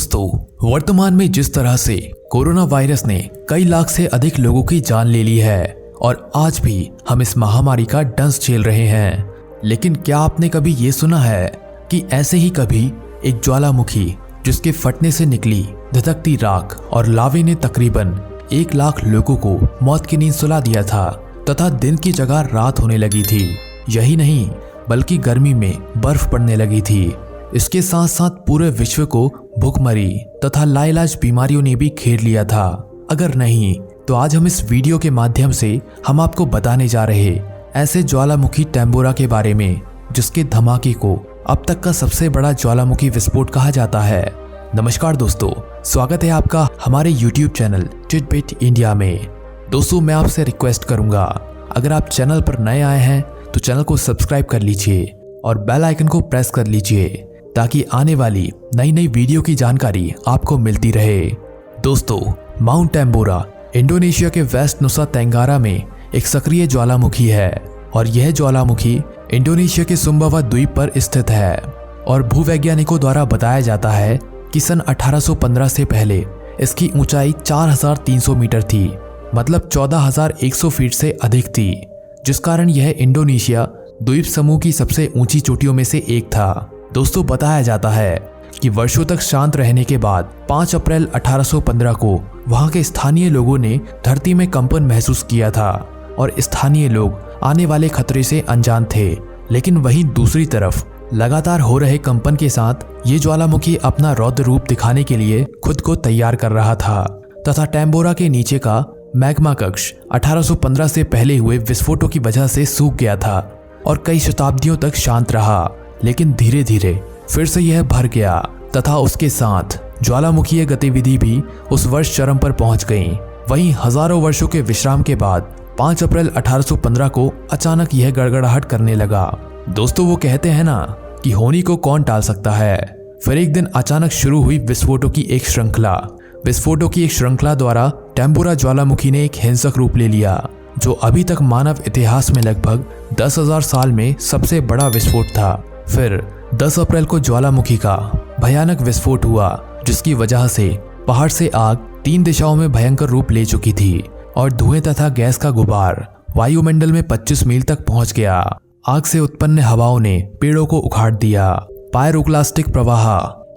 दोस्तों, वर्तमान में जिस तरह से कोरोना वायरस ने कई लाख से अधिक लोगों की जान ले ली है और आज भी हम इस महामारी का डंस झेल रहे हैं, लेकिन क्या आपने कभी ये सुना है कि ऐसे ही कभी एक ज्वालामुखी जिसके फटने से निकली धधकती राख और लावे ने तकरीबन 1 लाख लोगों को मौत की नींद सुला दिया था तथा दिन की जगह रात होने लगी थी। यही नहीं बल्कि गर्मी में बर्फ पड़ने लगी थी। इसके साथ साथ पूरे विश्व को भूखमरी तथा लाइलाज बीमारियों ने भी घेर लिया था। अगर नहीं तो आज हम इस वीडियो के माध्यम से हम आपको बताने जा रहे ऐसे ज्वालामुखी टेम्बोरा के बारे में जिसके धमाके को अब तक का सबसे बड़ा ज्वालामुखी विस्फोट कहा जाता है। नमस्कार दोस्तों, स्वागत है आपका हमारे YouTube चैनल टिटबिट इंडिया में। दोस्तों, मैं आपसे रिक्वेस्ट करूंगा, अगर आप चैनल पर नए आए हैं तो चैनल को सब्सक्राइब कर लीजिए और बेल आइकन को प्रेस कर लीजिए ताकि आने वाली नई नई वीडियो की जानकारी आपको मिलती रहे। दोस्तों, माउंट टेम्बोरा इंडोनेशिया के वेस्ट नुसा तेंगारा में एक सक्रिय ज्वालामुखी है और यह ज्वालामुखी इंडोनेशिया के सुम्बावा द्वीप पर स्थित है और भूवैज्ञानिकों द्वारा बताया जाता है कि सन 1815 से पहले इसकी ऊंचाई 4300 मीटर थी, मतलब 14100 फीट से अधिक थी, जिस कारण यह इंडोनेशिया द्वीप समूह की सबसे ऊंची चोटियों में से एक था। दोस्तों, बताया जाता है कि वर्षों तक शांत रहने के बाद 5 अप्रैल 1815 को वहां के स्थानीय लोगों ने धरती में कंपन महसूस किया था और स्थानीय लोग आने वाले खतरे से अनजान थे। लेकिन वहीं दूसरी तरफ लगातार हो रहे कंपन के साथ ये ज्वालामुखी अपना रौद्र रूप दिखाने के लिए खुद को तैयार कर रहा था तथा टेम्बोरा के नीचे का मैग्मा कक्ष 1815 से पहले हुए विस्फोटों की वजह से सूख गया था और कई शताब्दियों तक शांत रहा। लेकिन धीरे धीरे फिर से यह भर गया तथा उसके साथ ज्वालामुखीय गतिविधि भी उस वर्ष चरम पर पहुंच गई। वहीं हजारों वर्षों के विश्राम के बाद 5 अप्रैल 1815 को अचानक यह गड़गड़ाहट करने लगा। दोस्तों, वो कहते हैं ना कि होनी को कौन टाल सकता है। फिर एक दिन अचानक शुरू हुई विस्फोटों की एक श्रृंखला द्वारा टेम्बोरा ज्वालामुखी ने एक हिंसक रूप ले लिया जो अभी तक मानव इतिहास में लगभग 10,000 साल में सबसे बड़ा विस्फोट था। फिर 10 अप्रैल को ज्वालामुखी का भयानक विस्फोट हुआ जिसकी वजह से पहाड़ से आग 3 दिशाओं में भयंकर रूप ले चुकी थी और धुएं तथा गैस का गुबार वायुमंडल में 25 मील तक पहुंच गया। आग से उत्पन्न हवाओं ने पेड़ों को उखाड़ दिया। पायरोक्लास्टिक प्रवाह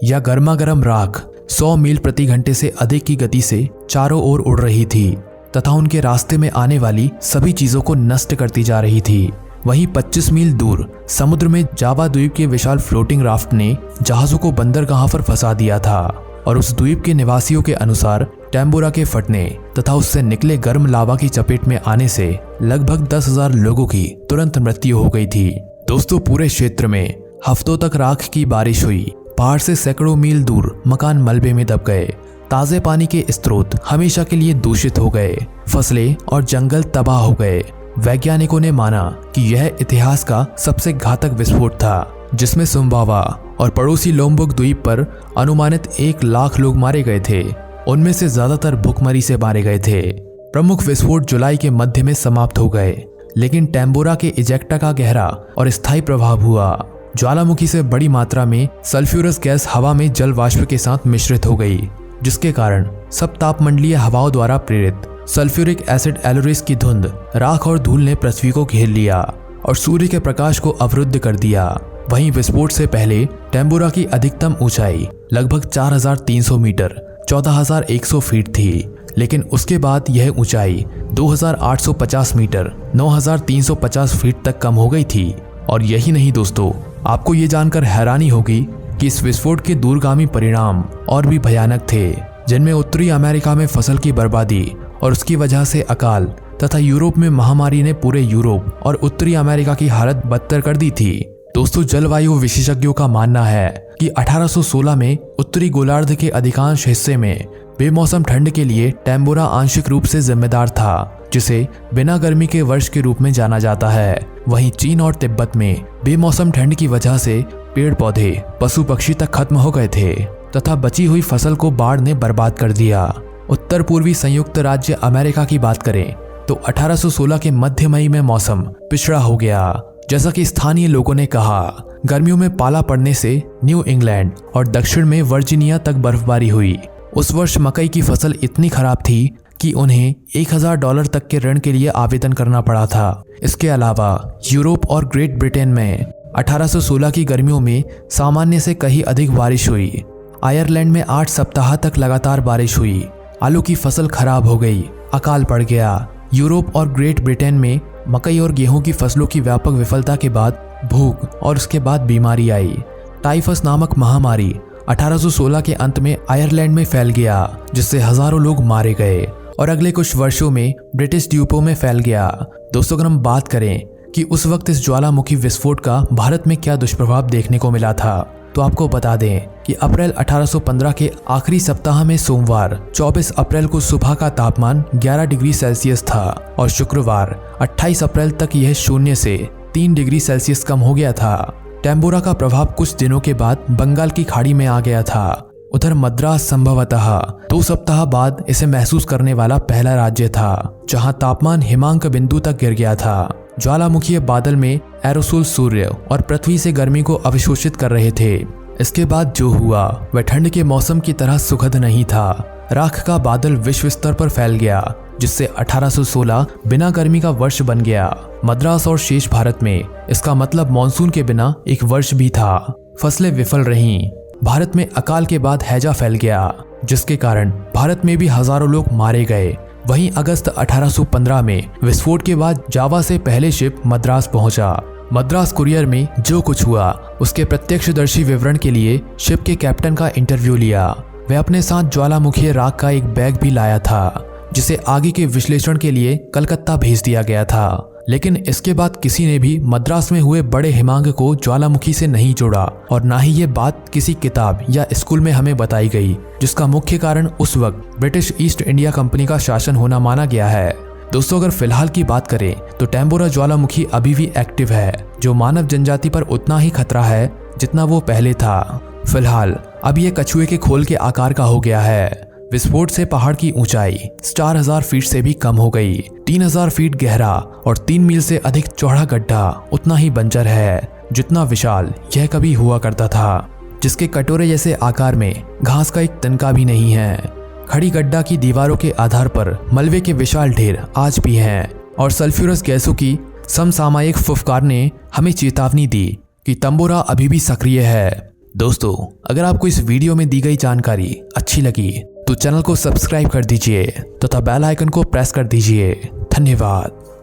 या गर्मागर्म राख 100 मील प्रति घंटे से अधिक की गति से चारों ओर उड़ रही थी तथा उनके रास्ते में आने वाली सभी चीजों को नष्ट करती जा रही थी। वहीं 25 मील दूर समुद्र में जावा द्वीप के विशाल फ्लोटिंग राफ्ट ने जहाजों को बंदरगाह पर फंसा दिया था और उस द्वीप के निवासियों के अनुसार टेम्बोरा के फटने तथा उससे निकले गर्म लावा की चपेट में आने से लगभग 10,000 लोगों की तुरंत मृत्यु हो गई थी। दोस्तों, पूरे क्षेत्र में हफ्तों तक राख की बारिश हुई। पहाड़ से सैकड़ों मील दूर मकान मलबे में दब गए। ताजे पानी के स्रोत हमेशा के लिए दूषित हो गए। फसलें और जंगल तबाह हो गए। वैज्ञानिकों ने माना कि यह इतिहास का सबसे घातक विस्फोट था जिसमें सुम्बावा और पड़ोसी लोम्बोक द्वीप पर अनुमानित 1 लाख लोग मारे गए थे। उनमें से ज्यादातर भूखमरी से मारे गए थे। प्रमुख विस्फोट जुलाई के मध्य में समाप्त हो गए, लेकिन टेम्बोरा के इजेक्टा का गहरा और स्थायी प्रभाव हुआ। ज्वालामुखी से बड़ी मात्रा में सल्फ्यूरस गैस हवा में जल वाष्प के साथ मिश्रित हो गई, जिसके कारण सब तापमंडलीय हवाओं द्वारा प्रेरित सल्फ्यूरिक एसिड एलोरेस की धुंध, राख और धूल ने पृथ्वी को घेर लिया और सूर्य के प्रकाश को अवरुद्ध कर दिया। वहीं विस्फोट से पहले टेम्बोरा की अधिकतम ऊंचाई लगभग 4300 मीटर 14,100 फीट थी, लेकिन उसके बाद यह ऊंचाई 2,850 मीटर 9,350 फीट तक कम हो गई थी। और यही नहीं दोस्तों, आपको ये जानकर हैरानी होगी कि इस विस्फोट के दूरगामी परिणाम और भी भयानक थे, जिनमें उत्तरी अमेरिका में फसल की बर्बादी और उसकी वजह से अकाल तथा यूरोप में महामारी ने पूरे यूरोप और उत्तरी अमेरिका की हालत बदतर कर दी थी। दोस्तों, जलवायु विशेषज्ञों का मानना है कि 1816 में उत्तरी गोलार्ध के अधिकांश हिस्से में बेमौसम ठंड के लिए टेम्बोरा आंशिक रूप से जिम्मेदार था, जिसे बिना गर्मी के वर्ष के रूप में जाना जाता है। वहीं चीन और तिब्बत में बेमौसम ठंड की वजह से पेड़ पौधे पशु पक्षी तक खत्म हो गए थे तथा बची हुई फसल को बाढ़ ने बर्बाद कर दिया। उत्तर पूर्वी संयुक्त राज्य अमेरिका की बात करें तो 1816 के मध्य मई में मौसम पिछड़ा हो गया। जैसा कि स्थानीय लोगों ने कहा, गर्मियों में पाला पड़ने से न्यू इंग्लैंड और दक्षिण में वर्जीनिया तक बर्फबारी हुई। उस वर्ष मकई की फसल इतनी खराब थी कि उन्हें $1000 तक के ऋण के लिए आवेदन करना पड़ा था। इसके अलावा यूरोप और ग्रेट ब्रिटेन में 1816 की गर्मियों में सामान्य से कहीं अधिक बारिश हुई। आयरलैंड में 8 सप्ताह तक लगातार बारिश हुई। आलू की फसल खराब हो गई, अकाल पड़ गया। यूरोप और ग्रेट ब्रिटेन में मकई और गेहूं की फसलों की व्यापक विफलता के बाद भूख और उसके बाद बीमारी आई। टाइफस नामक महामारी 1816 के अंत में आयरलैंड में फैल गया, जिससे हजारों लोग मारे गए और अगले कुछ वर्षों में ब्रिटिश द्वीपों में फैल गया। दोस्तों, अगर हम बात करें कि उस वक्त इस ज्वालामुखी विस्फोट का भारत में क्या दुष्प्रभाव देखने को मिला था, तो आपको बता दें कि अप्रैल 1815 के आखिरी सप्ताह में सोमवार 24 अप्रैल को सुबह का तापमान 11 डिग्री सेल्सियस था और शुक्रवार 28 अप्रैल तक यह 0 से 3 डिग्री सेल्सियस कम हो गया था। टेम्बोरा का प्रभाव कुछ दिनों के बाद बंगाल की खाड़ी में आ गया था। उधर मद्रास संभवतः 2 सप्ताह बाद इसे महसूस करने वाला पहला राज्य था जहां तापमान हिमांक बिंदु तक गिर गया था। ज्वालामुखी बादल में एरोसोल सूर्य और पृथ्वी से गर्मी को अवशोषित कर रहे थे। इसके बाद जो हुआ वह ठंड के मौसम की तरह सुखद नहीं था। राख का बादल विश्व स्तर पर फैल गया, जिससे 1816 बिना गर्मी का वर्ष बन गया। मद्रास और शेष भारत में इसका मतलब मानसून के बिना एक वर्ष भी था। फसलें विफल रहीं। भारत में अकाल के बाद हैजा फैल गया, जिसके कारण भारत में भी हजारों लोग मारे गए। वहीं अगस्त 1815 में विस्फोट के बाद जावा से पहले शिप मद्रास पहुंचा। मद्रास कुरियर में जो कुछ हुआ उसके प्रत्यक्षदर्शी विवरण के लिए शिप के कैप्टन का इंटरव्यू लिया। वह अपने साथ ज्वालामुखी राख का एक बैग भी लाया था, जिसे आगे के विश्लेषण के लिए कलकत्ता भेज दिया गया था। लेकिन इसके बाद किसी ने भी मद्रास में हुए बड़े हिमांक को ज्वालामुखी से नहीं जोड़ा और ना ही ये बात किसी किताब या स्कूल में हमें बताई गई, जिसका मुख्य कारण उस वक्त ब्रिटिश ईस्ट इंडिया कंपनी का शासन होना माना गया है। दोस्तों, अगर फिलहाल की बात करें तो टेम्बोरा ज्वालामुखी अभी भी एक्टिव है, जो मानव जनजाति पर उतना ही खतरा है जितना वो पहले था। फिलहाल अब ये कछुए के खोल के आकार का हो गया है। विस्फोट से पहाड़ की ऊंचाई 4000 फीट से भी कम हो गई। 3000 फीट गहरा और 3 मील से अधिक चौड़ा गड्ढा उतना ही बंजर है जितना विशाल यह कभी हुआ करता था, जिसके कटोरे जैसे आकार में घास का एक तिनका भी नहीं है। खड़ी गड्ढा की दीवारों के आधार पर मलबे के विशाल ढेर आज भी हैं और सल्फ्यूरस गैसों की समसामयिक फुफकार ने हमें चेतावनी दी कि तंबोरा अभी भी सक्रिय है। दोस्तों, अगर आपको इस वीडियो में दी गई जानकारी अच्छी लगी तो चैनल को सब्सक्राइब कर दीजिए तथा बेल आइकन को प्रेस कर दीजिए। धन्यवाद।